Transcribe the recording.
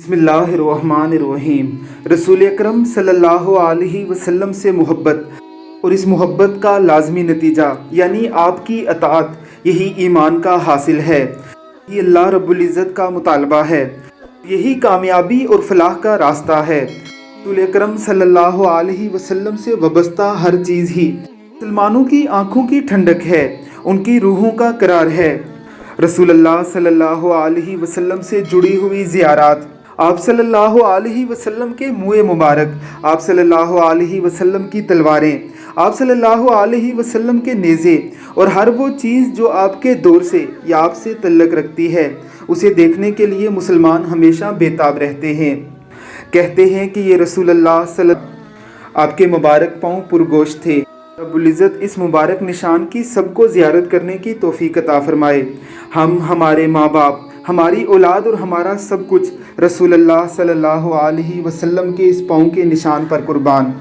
बिस्मिल्लाहिर्रहमानिर्रहीम। रसूल अकरम सल्लल्लाहु अलैहि वसल्लम से मोहब्बत और इस मोहब्बत का लाजमी नतीजा यानी आपकी अताअत, यही ईमान का हासिल है। ये अल्लाह रब्बुल इज़्ज़त का मुतालबा है, यही कामयाबी और फलाह का रास्ता है। रसूल अकरम सल्लल्लाहु अलैहि वसल्लम से वाबस्ता हर चीज़ ही मुसलमानों की आँखों की ठंडक है, उनकी रूहों का करार है। रसूलुल्लाह सल्लल्लाहु अलैहि वसल्लम से जुड़ी हुई ज़ियारात, आप सल्लल्लाहु अलैहि वसल्लम के मुँह मुबारक, आप सल्लल्लाहु अलैहि वसल्लम की तलवारें, आप सल्लल्लाहु अलैहि वसल्लम के नेज़े और हर वो चीज़ जो आपके दौर से या आपसे तल्लक रखती है, उसे देखने के लिए मुसलमान हमेशा बेताब रहते हैं। कहते हैं कि ये रसूलुल्लाह सल्लल्लाहु आपके मुबारक पाँव पुरगोश थे। रब्बुल इज़्ज़त इस मुबारक निशान की सबको ज़ियारत करने की तौफीक अता फरमाए। हम, हमारे माँ बाप, हमारी औलाद और हमारा सब कुछ रसूलुल्लाह सल्लल्लाहु अलैहि वसल्लम के इस पाँव के निशान पर कुर्बान।